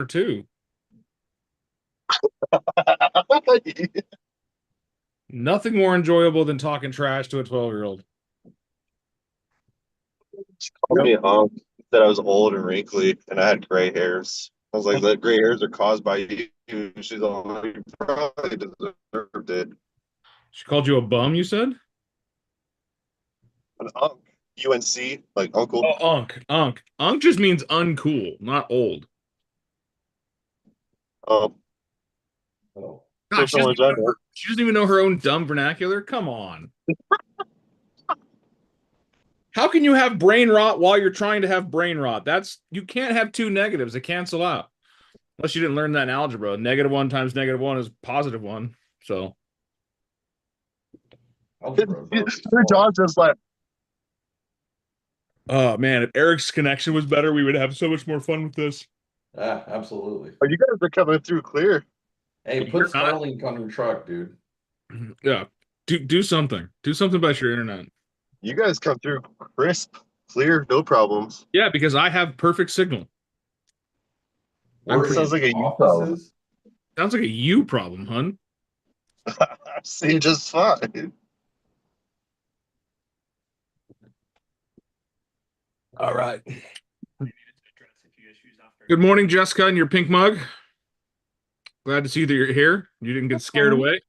two. Nothing more enjoyable than talking trash to a 12-year-old. She called me a hunk, said I was old and wrinkly and I had gray hairs. I was like, the gray hairs are caused by you. She's like, you probably deserved it. She called you a bum, you said? An unk, UNC, like uncle. Oh, unk. Unk. Unk just means uncool, not old. Um, God, Different words I know. she doesn't even know her own dumb vernacular. Come on. How can you have brain rot while you're trying to have brain rot? You can't have two negatives. They cancel out. Unless you didn't learn that in algebra. -1 times -1 is +1. So, Algebra, bro. John's just like, oh man, if Eric's connection was better, we would have so much more fun with this. Yeah, absolutely. oh, you guys are coming through clear. Hey, You're put not. Starlink on your truck, dude. Yeah. Do something. Do something about your internet. You guys come through crisp, clear, no problems. Yeah, because I have perfect signal. I'm We're It pretty, sounds in like a you problem. offices. sounds like a you problem, hun. I see just fine. All right. Good morning, Jessica, in your pink mug. Glad to see that you're here. You didn't get scared Okay.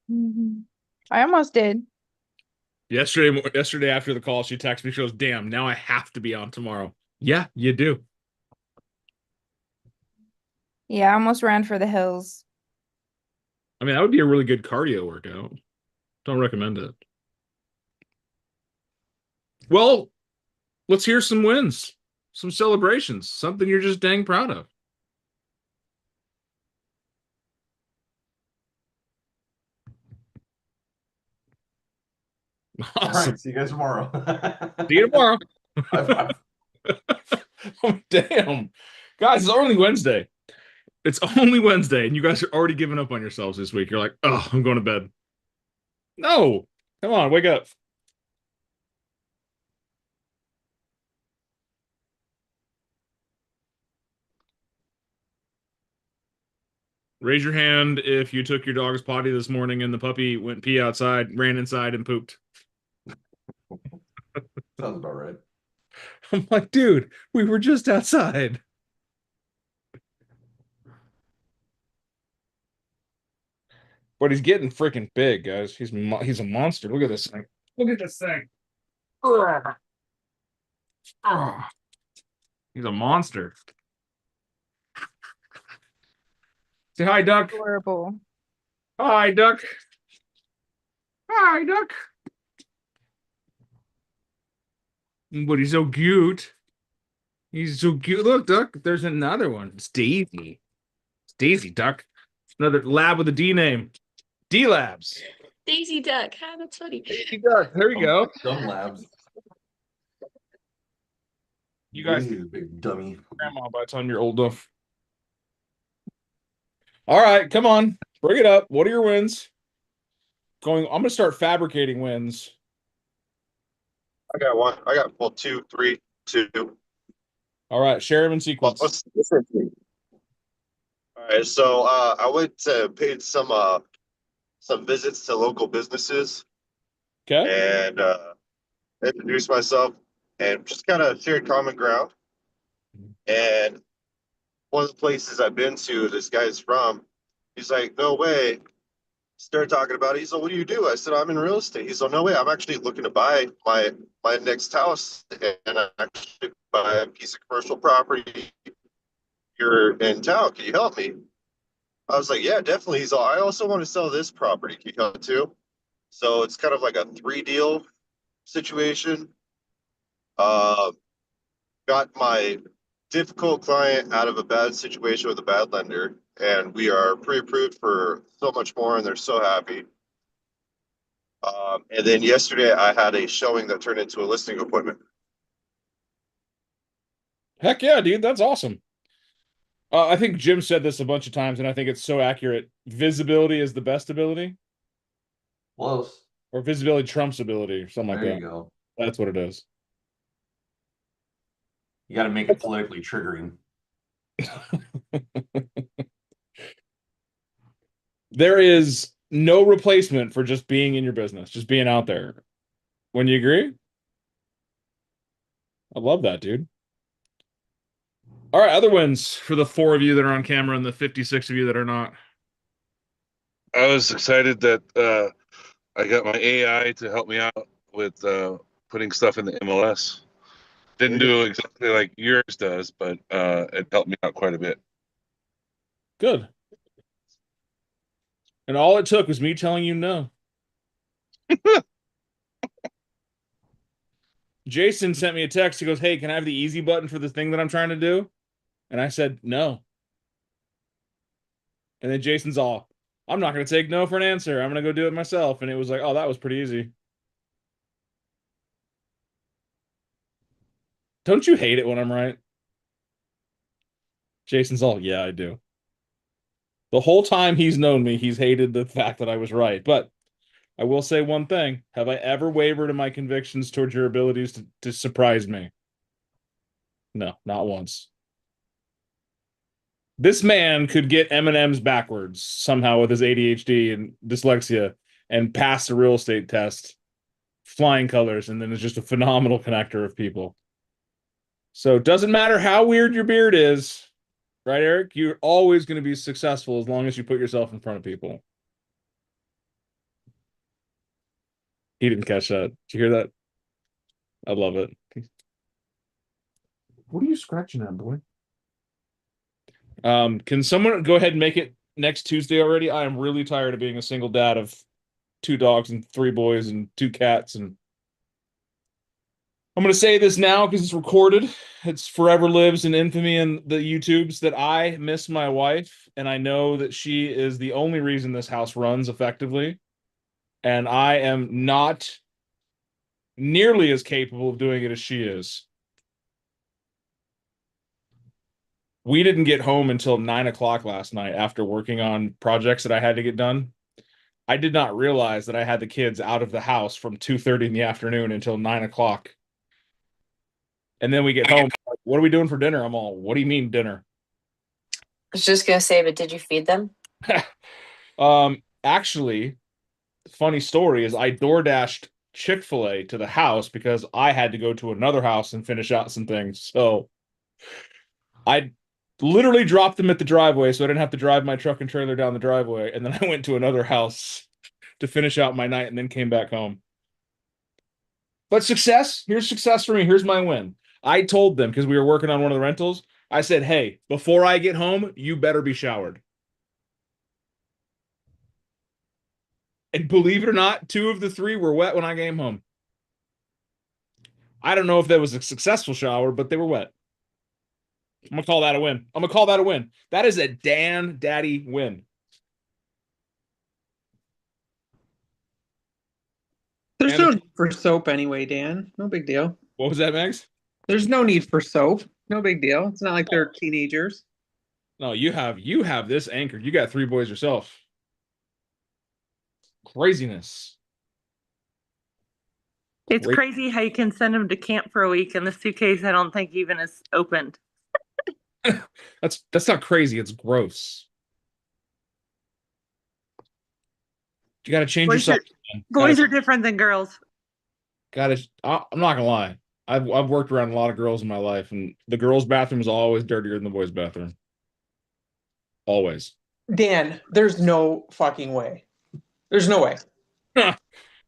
away. I almost did. Yesterday after the call, she texted me. She goes, "Damn, now I have to be on tomorrow." Yeah, you do. Yeah, I almost ran for the hills. I mean, that would be a really good cardio workout. Don't recommend it. Well, let's hear some wins, some celebrations, something you're just dang proud of. All Awesome. right, see you guys tomorrow. See you tomorrow. High five. Oh, damn. Guys, it's only Wednesday. It's only Wednesday, and you guys are already giving up on yourselves this week. You're like, oh, I'm going to bed. No. Come on, wake up. Raise your hand if you took your dog's potty this morning and the puppy went pee outside, ran inside, and pooped. Sounds about right. I'm like, dude, we were just outside. But he's getting freaking big, guys. He's a monster. Look at this thing. Look at this thing. Ugh. Ugh. He's a monster. Say hi, Duck. Adorable. Hi, Duck. Hi, Duck. But he's so cute. He's so cute. Look, Duck, there's another one. It's Daisy. It's Daisy, Duck. Another lab with a D name. D Labs. Daisy Duck. Huh? That's funny. Daisy Duck. There you go. Dumb labs. You guys, Daisy's a big dummy. grandma by the time you're old enough. All right, come on. Bring it up. What are your wins? I'm gonna start fabricating wins. I got one. I got well, two, three, two. All right, share them in Well, sequence. listen to me. All right, so I went to paid some visits to local businesses Okay. and introduced myself and just kind of shared common ground. And one of the places I've been to, this guy's from, he's like, "No way." Started talking about it. He's like, "What do you do?" I said, "I'm in real estate." He's like, "No way. I'm actually looking to buy my next house and I actually buy a piece of commercial property here in town. Can you help me?" I was like, "Yeah, definitely." He's like, "I also want to sell this property. Can you help too?" So it's kind of like a three deal situation. Uh, got my difficult client out of a bad situation with a bad lender, and we are pre-approved for so much more, and they're so happy. And then yesterday I had a showing that turned into a listing appointment. Heck yeah, dude. That's awesome. I think Jim said this a bunch of times, and I think it's so accurate. Visibility is the best ability, Close. or visibility trumps ability, or something like There that. you go. That's what it is. You got to make it politically triggering. There is no replacement for just being in your business, just being out there. When you agree? I love that, dude. All right, other wins for the 4 of you that are on camera and the 56 of you that are not. I was excited that I got my AI to help me out with putting stuff in the MLS. Didn't do exactly like yours does, but it helped me out quite a bit. Good. And all it took was me telling you no. Jason sent me a text. He goes, "Hey, can I have the easy button for the thing that I'm trying to do?" And I said, "No." And then Jason's all, "I'm not going to take no for an answer. I'm going to go do it myself." And it was like, "Oh, that was pretty easy." Don't you hate it when I'm right? Jason's all, "Yeah, I do." The whole time he's known me, he's hated the fact that I was right. But I will say one thing. Have I ever wavered in my convictions towards your abilities to surprise me? No, not once. This man could get M&Ms backwards somehow with his ADHD and dyslexia and pass the real estate test, flying colors, and then is just a phenomenal connector of people. So it doesn't matter how weird your beard is, right, Eric? You're always going to be successful as long as you put yourself in front of people. He didn't catch that. Did you hear that? I love it. What are you scratching at, boy? Can someone go ahead and make it next Tuesday already? I am really tired of being a single dad of 2 dogs and 3 boys and 2 cats. And I'm going to say this now because it's recorded. It's forever lives in infamy in the YouTubes that I miss my wife. And I know that she is the only reason this house runs effectively. And I am not nearly as capable of doing it as she is. We didn't get home until 9 o'clock last night after working on projects that I had to get done. I did not realize that I had the kids out of the house from 2:30 in the afternoon until 9 o'clock. And then we get home. Like, what are we doing for dinner? I'm all, what do you mean dinner? I was just gonna say, but did you feed them? Actually, funny story is I DoorDashed Chick-fil-A to the house because I had to go to another house and finish out some things. So I literally dropped them at the driveway so I didn't have to drive my truck and trailer down the driveway. And then I went to another house to finish out my night and then came back home. But success, here's success for me. Here's my win. I told them, because we were working on one of the rentals, I said, "Hey, before I get home, you better be showered." And believe it or not, 2 of the 3 were wet when I came home. I don't know if that was a successful shower, but they were wet. I'm going to call that a win. I'm going to call that a win. That is a Dan Daddy win. There's And no need for soap anyway, Dan. No big deal. What was that, Max? There's no need for soap. No big deal. It's not like they're teenagers. No, you have this anchored. You got 3 boys yourself. Craziness. It's Great. crazy how you can send them to camp for a week and the suitcase I don't think even is opened. That's not crazy. It's gross. You got to change Boys yourself. Boys are different than girls. I'm not gonna lie. I've worked around a lot of girls in my life, and the girls' bathroom is always dirtier than the boys' bathroom. Always. Dan, there's no fucking way. There's no way.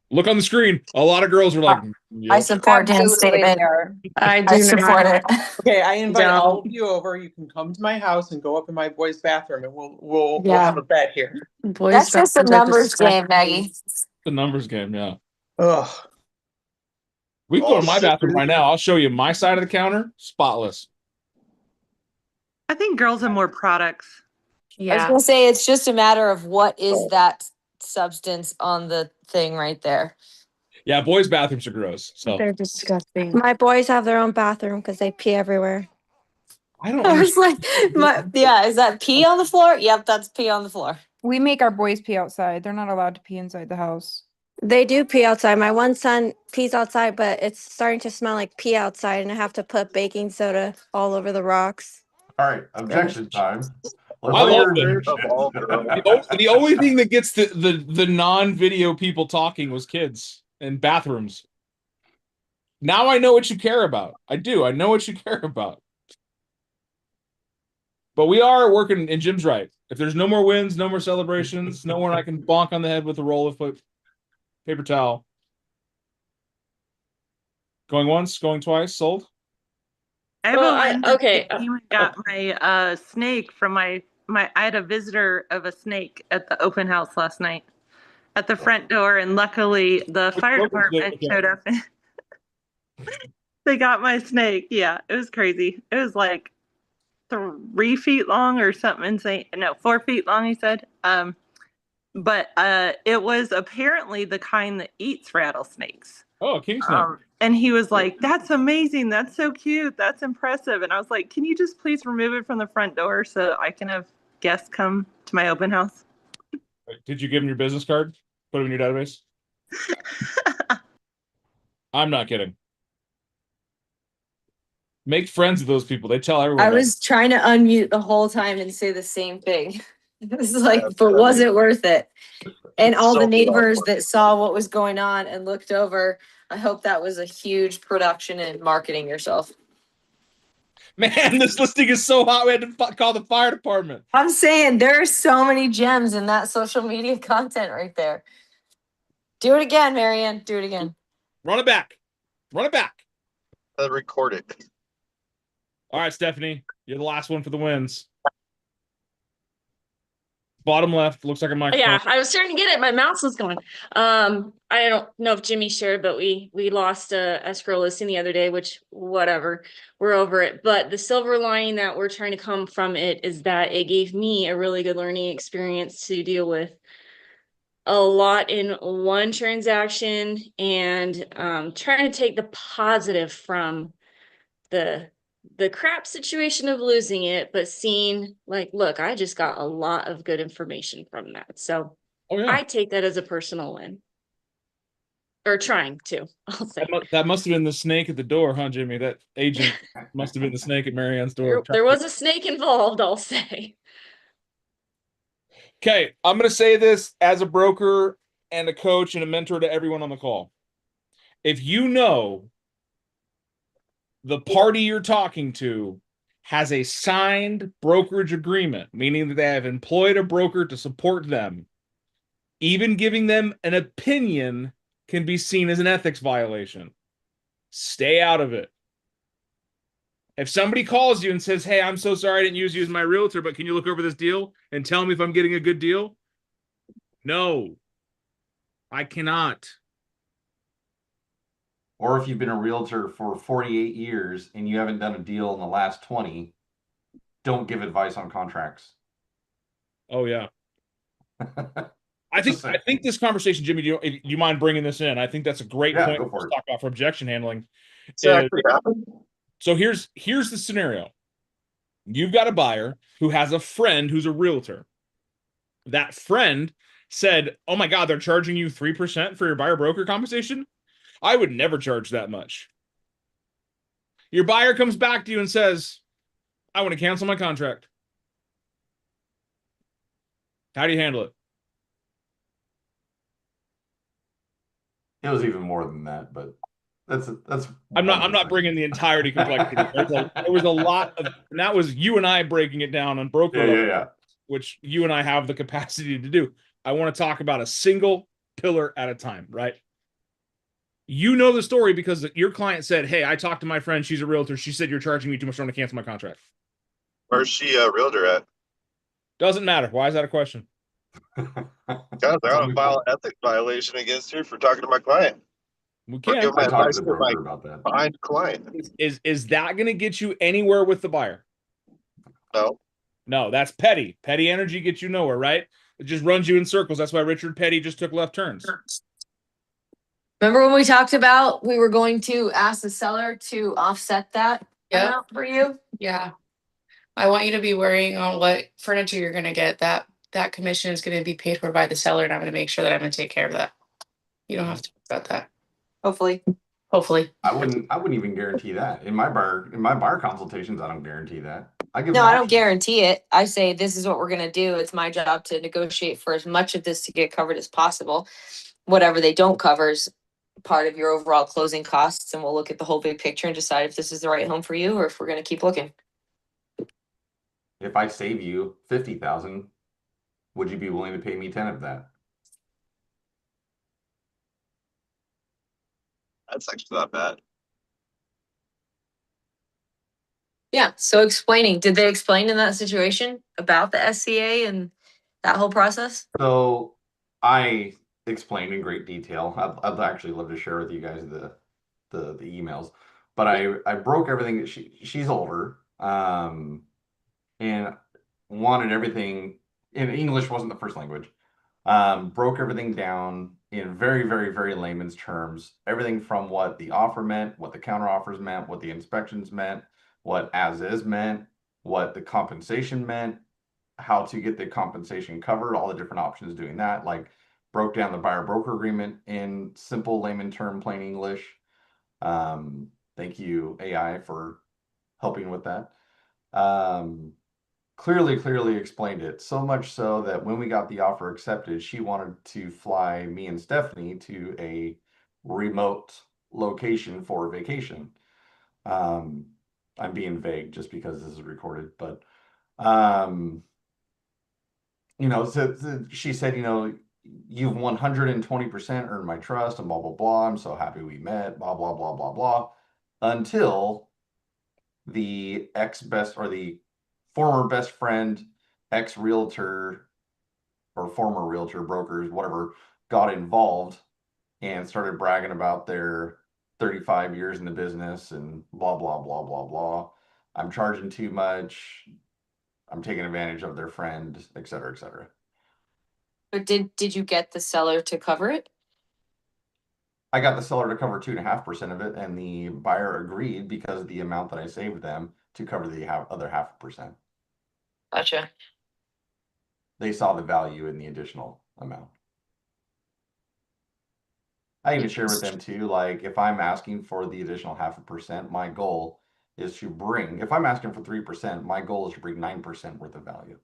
Look on the screen. A lot of girls are like, I "Yep." support Dan's Absolutely statement. they are. I I support it. Okay, I invite Yeah. all of you over. You can come to my house and go up in my boys' bathroom, and we'll Yeah. have a bed here. Boys That's just a bathrooms are numbers game, disgusting. Maggie. The numbers game, yeah. Ugh. We can go Oh, to my shit, bathroom dude. right now. I'll show you my side of the counter, spotless. I think girls have more products. I was Yeah. gonna say it's just a matter of what is that substance on the thing right there. Yeah, boys' bathrooms are gross. So They're disgusting. My boys have their own bathroom because they pee everywhere. I don't I understand. was like, yeah, is that pee on the floor? Yep, that's pee on the floor. We make our boys pee outside. They're not allowed to pee inside the house. They do pee outside. My one son pees outside, but it's starting to smell like pee outside, and I have to put baking soda all over the rocks. All right, objection time. I love it. The only thing that gets the non-video people talking was kids and bathrooms. Now I know what you care about. I do. I know what you care about. But we are working, and Jim's right. If there's no more wins, no more celebrations, no one I can bonk on the head with a roll of paper towel. Going once, going twice, sold. I have Well, a I- win that okay, came and got my snake from my I had a visitor of a snake at the open house last night at the front door, and luckily the fire what was the- department showed up. They got my snake. Yeah, it was crazy. It was like 3 feet long or something insane. No, 4 feet long, he said. But it was apparently the kind that eats rattlesnakes. Oh, king snake. And he was like, "That's amazing. That's so cute. That's impressive." And I was like, "Can you just please remove it from the front door so I can have guests come to my open house?" Did you give him your business card? Put him in your database? I'm not kidding. Make friends with those people. They tell everyone. I about was trying to unmute the whole time and say the same thing. It was like, but was it worth it? And all So the neighbors awkward. that saw what was going on and looked over, I hope that was a huge production in marketing yourself. it. Man, this listing is so hot. We had to call the fire department. I'm saying there are so many gems in that social media content right there. Do it again, Marianne. Do it again. Run it back. Run it back. Record it. All right, Stephanie, you're the last one for the wins. Bottom left looks like a microphone. Yeah, I was trying to get it. My mouse was going. I don't know if Jimmy shared, but we lost a escrow listing the other day, which whatever, we're over it. But the silver lining that we're trying to come from it is that it gave me a really good learning experience to deal with a lot in one transaction, and trying to take the positive from the crap situation of losing it, but seeing like, look, I just got a lot of good information from that. So Oh, yeah. I take that as a personal win. Or trying to, I'll say. That must have been the snake at the door, huh, Jimmy? That agent must have been the snake at Marianne's door. There was a snake involved, I'll say. Okay, I'm going to say this as a broker and a coach and a mentor to everyone on the call. If you know the party you're talking to has a signed brokerage agreement, meaning that they have employed a broker to support them, even giving them an opinion can be seen as an ethics violation. Stay out of it. If somebody calls you and says, "Hey, I'm so sorry I didn't use you as my realtor, but can you look over this deal and tell me if I'm getting a good deal?" No, I cannot. Or if you've been a realtor for 48 years and you haven't done a deal in the last 20, don't give advice on contracts. Oh, yeah. I think this conversation, Jimmy, do you mind bringing this in? I think that's a great point go for to it. talk about for objection handling. So actually happened. So here's the scenario. You've got a buyer who has a friend who's a realtor. That friend said, "Oh my God, they're charging you 3% for your buyer broker compensation? I would never charge that much." Your buyer comes back to you and says, "I want to cancel my contract." How do you handle it? It was even more than that, but that's. I'm not bringing the entirety complexity. There was a lot of, and that was you and I breaking it down on broker level, Yeah. which you and I have the capacity to do. I want to talk about a single pillar at a time, right? You know the story because your client said, "Hey, I talked to my friend. She's a realtor. She said you're charging me too much. I'm going to cancel my contract." Where's she a realtor at? Doesn't matter. Why is that a question? Guys, I gotta file an ethics violation against her for talking to my client. We For can't. giving my I talked advice to the to my broker about that. behind client. Is that going to get you anywhere with the buyer? No. No, that's petty. Petty energy gets you nowhere, right? It just runs you in circles. That's why Richard Petty just took left turns. Remember when we talked about we were going to ask the seller to offset that Yep. amount for you? Yeah. I want you to be worrying on what furniture you're gonna get. That commission is gonna be paid for by the seller, and I'm gonna make sure that I'm gonna take care of that. You don't have to worry about that. Hopefully. Hopefully. I wouldn't even guarantee that. In my bar consultations, I don't guarantee that. I give No, them I don't options. guarantee it. I say this is what we're gonna do. It's my job to negotiate for as much of this to get covered as possible. Whatever they don't cover is part of your overall closing costs, and we'll look at the whole big picture and decide if this is the right home for you or if we're gonna keep looking. If I save you 50,000, would you be willing to pay me 10 of that? That's actually not bad. Yeah, so explaining, did they explain in that situation about the SCA and that whole process? So I explained in great detail. I'd actually love to share with you guys the emails, but I broke everything. She's older, and wanted everything in English wasn't the first language. Broke everything down in very, very, very layman's terms. Everything from what the offer meant, what the counter offers meant, what the inspections meant, what as is meant, what the compensation meant, how to get the compensation covered, all the different options doing that. Like broke down the buyer broker agreement in simple layman term, plain English. Thank you, AI, for helping with that. Clearly explained it, so much so that when we got the offer accepted, she wanted to fly me and Stephanie to a remote location for vacation. I'm being vague just because this is recorded, but so she said, you've 120% earned my trust and blah, blah, blah. I'm so happy we met, blah, blah, blah, blah, blah. Until the the former best friend, ex-realtor or former realtor brokers, whatever, got involved and started bragging about their 35 years in the business and blah, blah, blah, blah, blah. I'm charging too much. I'm taking advantage of their friend, et cetera, et cetera. But did you get the seller to cover it? I got the seller to cover 2.5% of it, and the buyer agreed because of the amount that I saved them to cover the other 0.5%. Gotcha. They saw the value in the additional amount. I even share with them too, like if I'm asking for the additional 0.5%, my goal is to bring, if I'm asking for 3%, my goal is to bring 9% worth of value.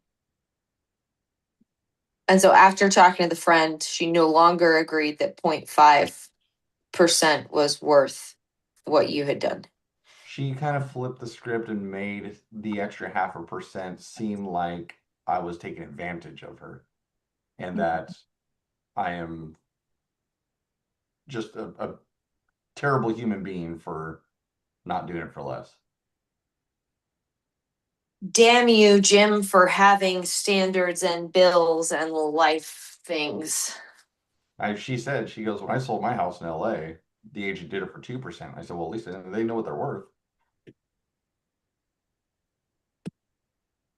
And so after talking to the friend, she no longer agreed that 0.5% was worth what you had done. She kind of flipped the script and made the extra 0.5% seem like I was taking advantage of her and that I am just a terrible human being for not doing it for less. Damn you, Jim, for having standards and bills and life things. She said, she goes, when I sold my house in LA, the agent did it for 2%. I said, well, at least they know what they're worth.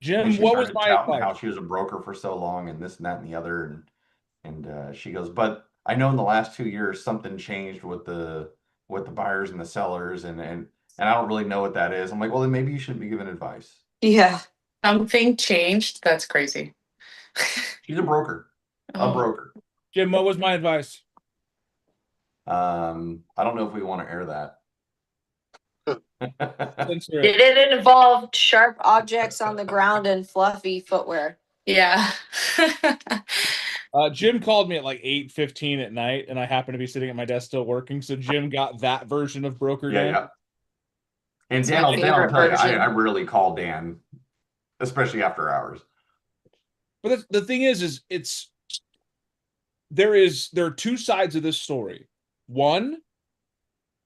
Jim, what was my advice? How she was a broker for so long and this and that and the other. And she goes, but I know in the last 2 years, something changed with the buyers and the sellers. And I don't really know what that is. I'm like, well, then maybe you shouldn't be giving advice. Yeah. Something changed. That's crazy. She's a broker. A broker. Jim, what was my advice? I don't know if we want to air that. Did it involve sharp objects on the ground and fluffy footwear? Yeah. Jim called me at like 8:15 at night, and I happened to be sitting at my desk still working. So Jim got that version of Broker Dan. Yeah. And Dan will tell you, I rarely call Dan, especially after hours. But the thing is there are two sides of this story. One,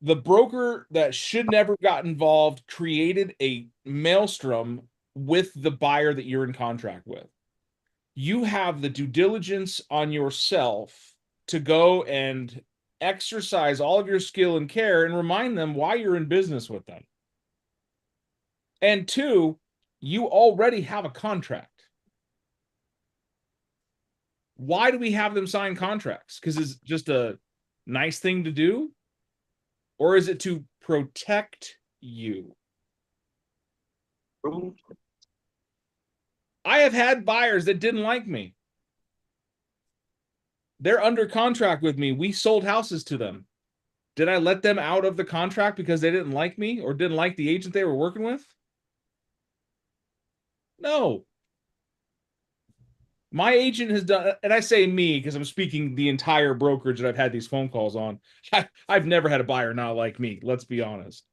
the broker that should never got involved created a maelstrom with the buyer that you're in contract with. You have the due diligence on yourself to go and exercise all of your skill and care and remind them why you're in business with them. And two, you already have a contract. Why do we have them sign contracts? Because it's just a nice thing to do? Or is it to protect you? I have had buyers that didn't like me. They're under contract with me. We sold houses to them. Did I let them out of the contract because they didn't like me or didn't like the agent they were working with? No. My agent has done, and I say me because I'm speaking the entire brokerage that I've had these phone calls on. I've never had a buyer not like me. Let's be honest.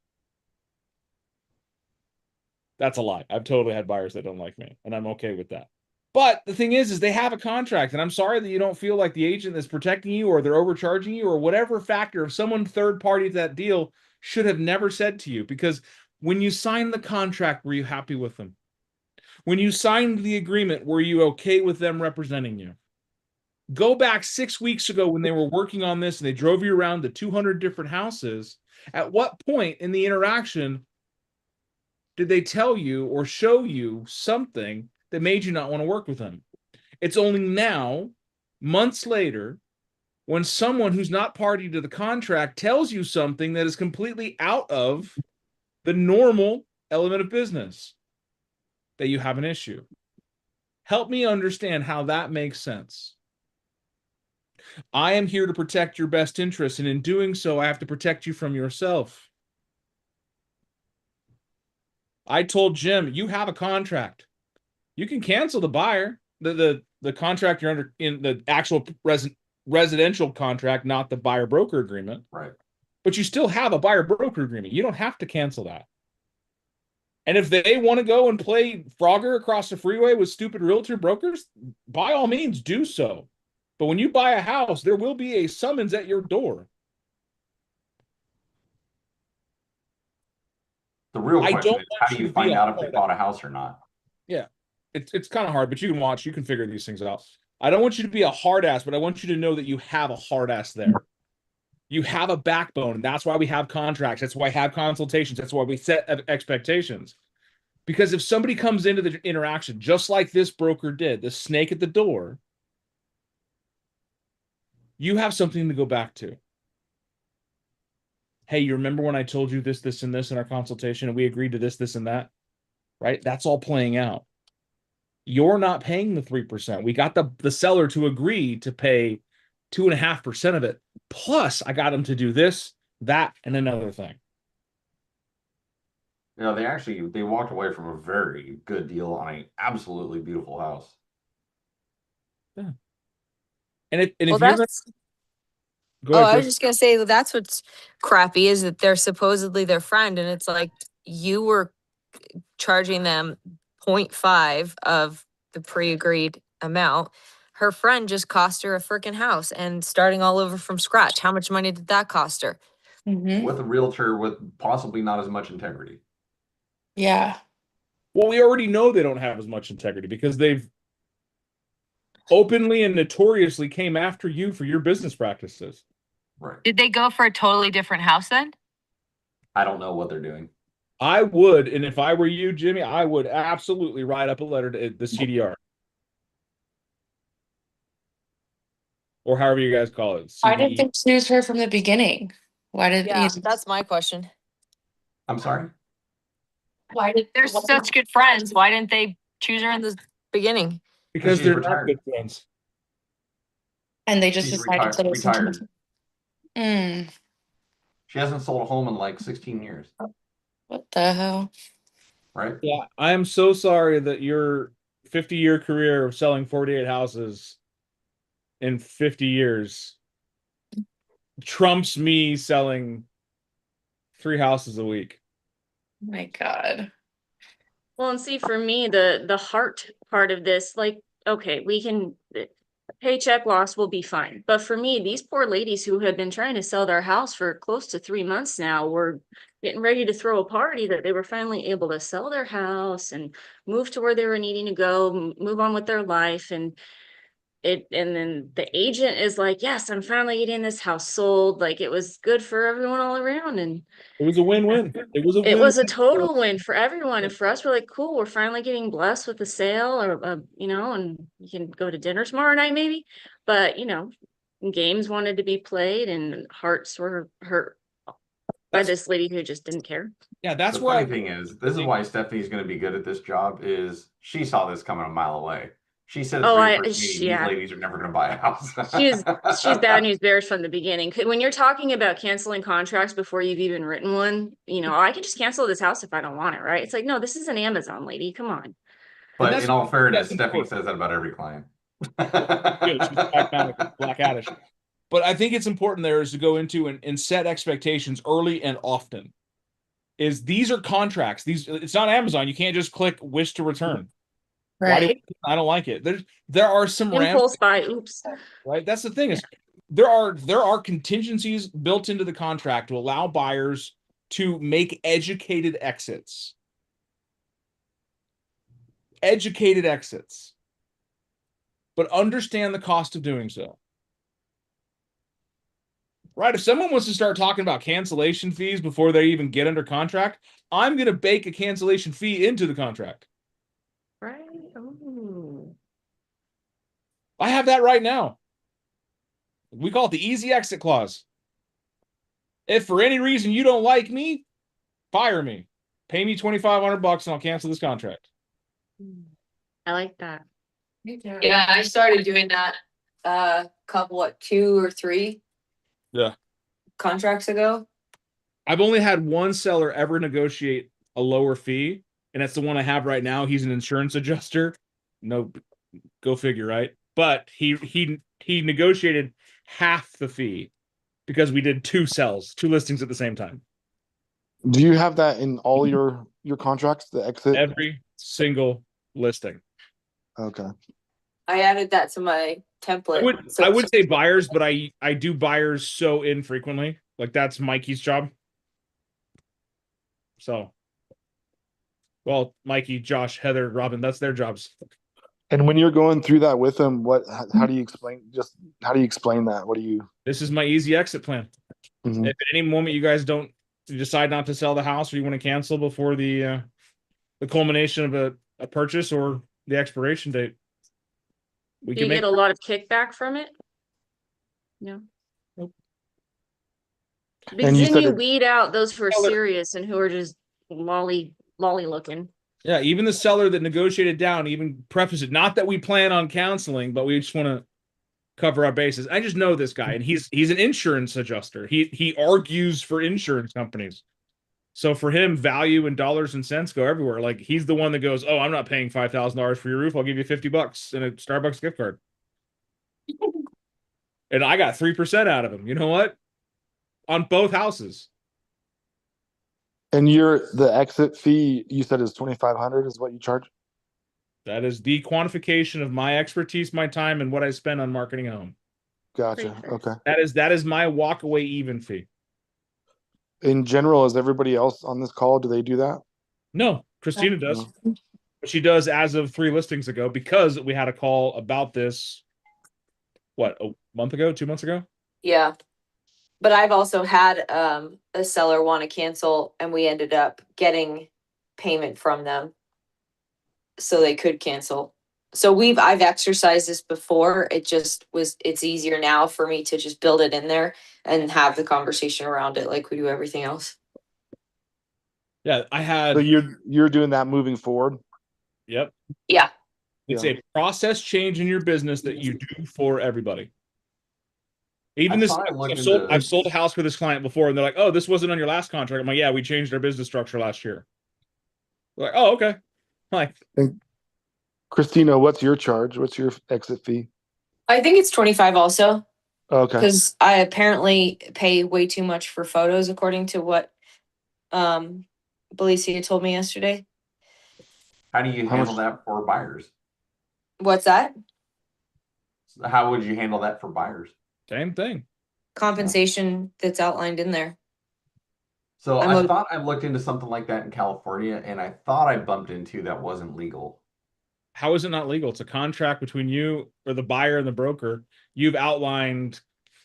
That's a lie. I've totally had buyers that don't like me, and I'm okay with that. But the thing is they have a contract, and I'm sorry that you don't feel like the agent is protecting you, or they're overcharging you, or whatever factor of someone third party to that deal should have never said to you. Because when you signed the contract, were you happy with them? When you signed the agreement, were you okay with them representing you? Go back 6 weeks ago when they were working on this and they drove you around to 200 different houses. At what point in the interaction did they tell you or show you something that made you not want to work with them? It's only now, months later, when someone who's not party to the contract tells you something that is completely out of the normal element of business, that you have an issue. Help me understand how that makes sense. I am here to protect your best interests, and in doing so, I have to protect you from yourself. I told Jim, you have a contract. You can cancel the buyer, the contract you're under in the actual residential contract, not the buyer broker agreement. Right. But you still have a buyer broker agreement. You don't have to cancel that. And if they want to go and play Frogger across the freeway with stupid realtor brokers, by all means do so. But when you buy a house, there will be a summons at your door. The real I question don't is, how want do you you to find be a out if they hard bought a house or not? Yeah, it's kind of hard, but you can watch, you can figure these things out. I don't want you to be a hard ass, but I want you to know that you have a hard ass there. You have a backbone. That's why we have contracts. That's why we have consultations. That's why we set expectations. Because if somebody comes into the interaction, just like this broker did, the snake at the door, you have something to go back to. Hey, you remember when I told you this, this, and this in our consultation, and we agreed to this, this, and that? Right? That's all playing out. You're not paying the 3%. We got the seller to agree to pay 2.5% of it. Plus, I got him to do this, that, and another thing. You know, they walked away from a very good deal on an absolutely beautiful house. Yeah. And if Well, you're gonna, that's, go oh, ahead, I was Chris. just gonna say that's what's crappy is that they're supposedly their friend, and it's like you were charging them 0.5 of the pre-agreed amount. Her friend just cost her a freaking house and starting all over from scratch. How much money did that cost her? With a realtor with possibly not as much integrity. Yeah. Well, we already know they don't have as much integrity because they've openly and notoriously came after you for your business practices. Right. Did they go for a totally different house then? I don't know what they're doing. I would, and if I were you, Jimmy, I would absolutely write up a letter to the CDR. Or however you guys call it. Why didn't CDE. they choose her from the beginning? Why did Yeah, that's my question. I'm sorry? why did They're such good friends. Why didn't they choose her in the beginning? Because she's they're retired. not good friends. and they just She's decided to listen to retired. Mm, She hasn't sold a home in like 16 years. what the hell? Right? Yeah, I am so sorry that your 50-year career of selling 48 houses in 50 years trumps me selling 3 houses a week. My God. Well, and see, for me, the heart part of this, like, okay, we can paycheck loss will be fine. But for me, these poor ladies who had been trying to sell their house for close to 3 months now were getting ready to throw a party that they were finally able to sell their house and move to where they were needing to go, move on with their life. And then the agent is like, yes, I'm finally getting this house sold. Like it was good for everyone all around. And It was a win-win. It was a it was a win-win. total win for everyone. And for us, we're like, cool, we're finally getting blessed with the sale or, and you can go to dinner tomorrow night maybe. But, games wanted to be played and hearts were hurt by this lady who just didn't care. Yeah, that's The why. funny thing is, this is why Stephanie's going to be good at this job, is she saw this coming a mile away. She said at the very first meeting, these ladies are never going to buy a house. she's bad news bears from the beginning. When you're talking about canceling contracts before you've even written one, I can just cancel this house if I don't want it, right? It's like, no, this is an Amazon, lady. Come on. But that's- in all fairness, that's Stephanie important. says that about every client. Good, she's pragmatic, Blackaddish. But I think it's important there is to go into and set expectations early and often. Is these are contracts. It's not Amazon. You can't just click wish to return. Right. I don't like it. There are some Impulse buy, oops. right. That's the thing is there are contingencies built into the contract to allow buyers to make educated exits. Educated exits. But understand the cost of doing so. Right? If someone wants to start talking about cancellation fees before they even get under contract, I'm going to bake a cancellation fee into the contract. Right. Ooh. I have that right now. We call it the easy exit clause. If for any reason you don't like me, fire me. Pay me $2,500 and I'll cancel this contract. I like that. Yeah, I started doing that couple 2 or 3 contracts ago. I've only had one seller ever negotiate a lower fee, and that's the one I have right now. He's an insurance adjuster. No, go figure, right? But he negotiated half the fee because we did 2 listings at the same time. Do you have that in all your contracts, the exit? Every single listing. Okay. I added that to my template. I would say buyers, but I do buyers so infrequently. Like that's Mikey's job. So, well, Mikey, Josh, Heather, Robin, that's their jobs. And when you're going through that with them, how do you explain that? What do you? This is my easy exit plan. Mhm. If at any moment you guys you decide not to sell the house or you want to cancel before the culmination of a purchase or the expiration date, we Do can you make get a lot of kickback from it? No. Nope. Because And you then said you it- weed out those who are serious and who are just lolly looking. Yeah, even the seller that negotiated down even preface it. Not that we plan on counseling, but we just want to cover our bases. I just know this guy, and he's an insurance adjuster. He argues for insurance companies. So for him, value and dollars and cents go everywhere. Like he's the one that goes, "Oh, I'm not paying $5,000 for your roof. I'll give you $50 and a Starbucks gift card." And I got 3% out of him. You know what? On both houses. And the exit fee you said is $2,500 is what you charge? That is the quantification of my expertise, my time, and what I spend on marketing a home. Gotcha. Okay. That is my walk away even fee. In general, is everybody else on this call, do they do that? No, Christina does. No. But she does as of 3 listings ago because we had a call about this, what, a month ago, 2 months ago? Yeah. But I've also had a seller want to cancel and we ended up getting payment from them so they could cancel. So I've exercised this before. It's easier now for me to just build it in there and have the conversation around it like we do everything else. Yeah, I had. So you're doing that moving forward? Yep. Yeah. It's Yeah. a process change in your business that you do for everybody. Even this, I've sold a house for this client before, and they're like, "Oh, this wasn't on your last contract." I'm like, "Yeah, we changed our business structure last year." They're like, "Oh, okay." Like, And Christina, what's your charge? What's your exit fee? I think it's 25 also. Okay. Because I apparently pay way too much for photos according to what Belicia told me yesterday. How do you handle that for buyers? What's that? How would you handle that for buyers? Same thing. Compensation that's outlined in there. So I thought I looked into something like that in California, and I thought I bumped into that wasn't legal. How is it not legal? It's a contract between you or the buyer and the broker. You've outlined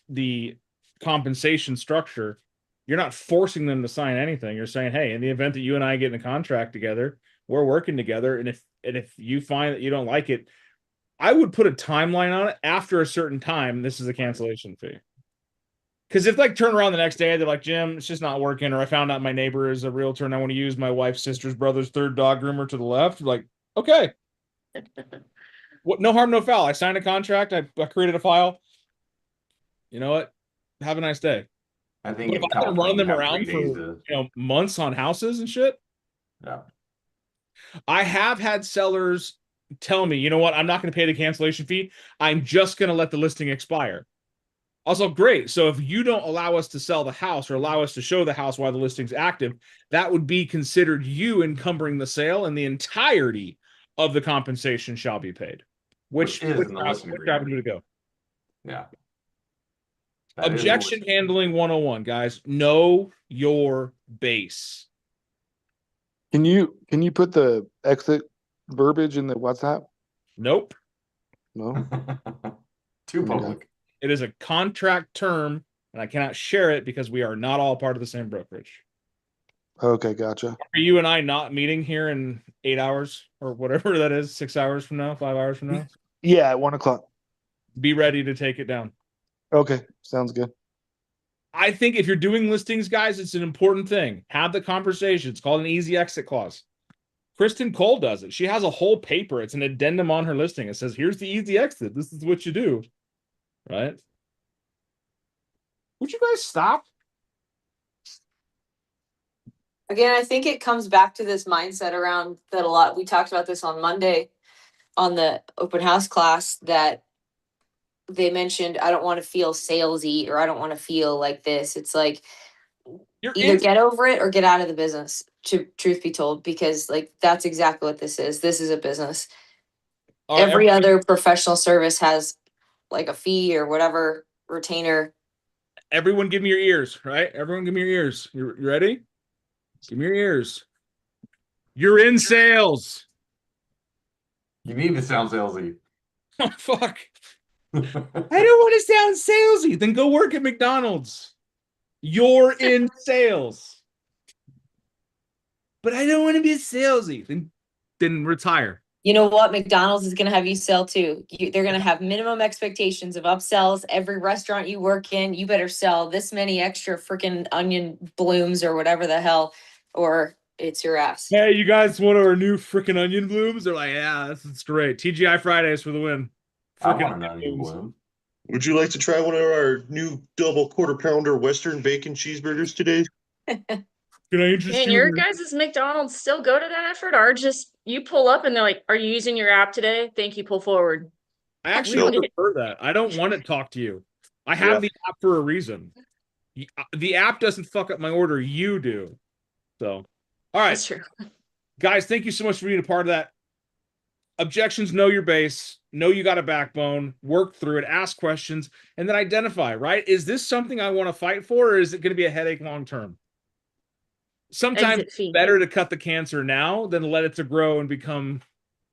the compensation structure. You're not forcing them to sign anything. You're saying, hey, in the event that you and I get in a contract together, we're working together. And if you find that you don't like it, I would put a timeline on it. After a certain time, this is a cancellation fee. Because if like turn around the next day, they're like, Jim, it's just not working. Or I found out my neighbor is a realtor and I want to use my wife's sister's brother's third dog groomer to the left. Like, okay. What? No harm, no foul. I signed a contract. I created a file. You know what? Have a nice day. I think But if I'm gonna run them around for months on houses and shit. Yeah. I have had sellers tell me, you know what, I'm not going to pay the cancellation fee. I'm just going to let the listing expire. Also, great. So if you don't allow us to sell the house or allow us to show the house while the listing's active, that would be considered you encumbering the sale, and the entirety of the compensation shall be paid. Which is in the listing agreement. would it go? Yeah. That is Objection handling 101, guys. Know your base. Can you put the exit verbiage in the WhatsApp? Nope. No. Too public. It is a contract term, and I cannot share it because we are not all part of the same brokerage. Okay, gotcha. Are you and I not meeting here in 8 hours or whatever that is, 6 hours from now, 5 hours from now? Yeah, at 1 o'clock. Be ready to take it down. Okay, sounds good. I think if you're doing listings, guys, it's an important thing. Have the conversation. It's called an easy exit clause. Kristen Cole does it. She has a whole paper. It's an addendum on her listing. It says, here's the easy exit. This is what you do. Right? Would you guys stop? Again, I think it comes back to this mindset around that a lot. We talked about this on Monday on the open house class, that they mentioned, I don't want to feel salesy, or I don't want to feel like this. It's like, either get over it or get out of the business, truth be told, because like that's exactly what this is. This is a business. Every other professional service has like a fee or whatever retainer. Everyone give me your ears, right? Everyone give me your ears. You ready? Give me your ears. You're in sales. You need to sound salesy. Oh, fuck. I don't want to sound salesy. Then go work at McDonald's. You're in sales. But I don't want to be salesy. Then retire. You know what? McDonald's is going to have you sell too. They're going to have minimum expectations of upsells. Every restaurant you work in, you better sell this many extra freaking onion blooms or whatever the hell, or it's your ass. Hey, you guys want our new freaking onion blooms? They're like, yeah, that's great. TGI Fridays for the win. I want an onion bloom. Would you like to try one of our new double quarter pounder Western bacon cheeseburgers today? Can I interest And you? your guys' McDonald's still go to that effort, or just you pull up and they're like, "Are you using your app today? Thank you, pull forward." I actually prefer that. I don't want to talk to you. I have the app for a reason. The app doesn't fuck up my order. You do. So, all right. That's true. Guys, thank you so much for being a part of that. Objections, know your base. Know you got a backbone. Work through it. Ask questions. And then identify, right? Is this something I want to fight for, or is it going to be a headache long term? Sometimes it's better to cut the cancer now than let it to grow and become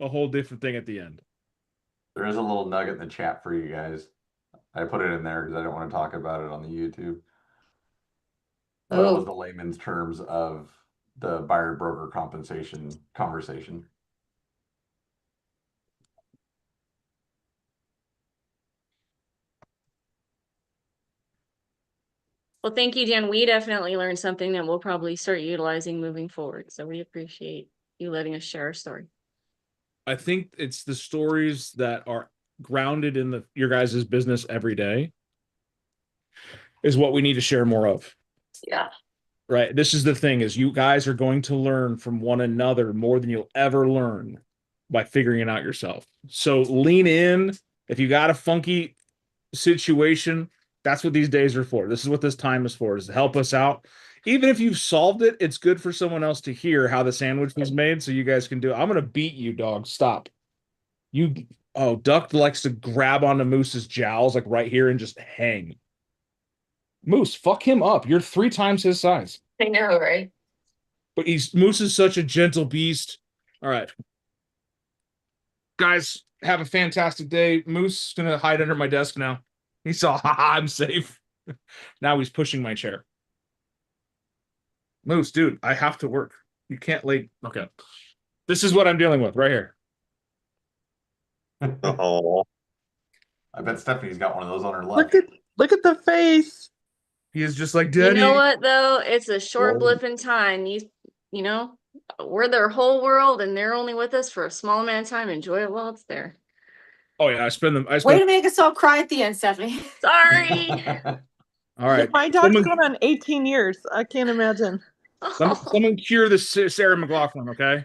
a whole different thing at the end. There is a little nugget in the chat for you guys. I put it in there because I don't want to talk about it on the YouTube. That was the layman's terms of the buyer broker compensation conversation. Well, thank you, Dan. We definitely learned something that we'll probably start utilizing moving forward. So we appreciate you letting us share our story. I think it's the stories that are grounded in your guys' business every day is what we need to share more of. Yeah. Right. This is the thing, is you guys are going to learn from one another more than you'll ever learn by figuring it out yourself. So lean in. If you got a funky situation, that's what these days are for. This is what this time is for, is to help us out. Even if you've solved it, it's good for someone else to hear how the sandwich was made so you guys can do it. I'm going to beat you, dog. Stop. Duck likes to grab onto Moose's jowls like right here and just hang. Moose, fuck him up. You're 3 times his size. I know, right? But Moose is such a gentle beast. All right. Guys, have a fantastic day. Moose is going to hide under my desk now. He saw, I'm safe. Now he's pushing my chair. Moose, dude, I have to work. You can't lay. Okay. This is what I'm dealing with right here. Oh. I bet Stephanie's got one of those on her left. Look at the face. He is just like, Daddy. You know what though? It's a short blip in time. You know, we're their whole world and they're only with us for a small amount of time. Enjoy it while it's there. Oh yeah, I spend them. Way to make us all cry at the end, Stephanie. Sorry. All right. My dog's gone on 18 years. I can't imagine. Someone cure this Sarah McLaughlin, okay?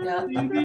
Yeah.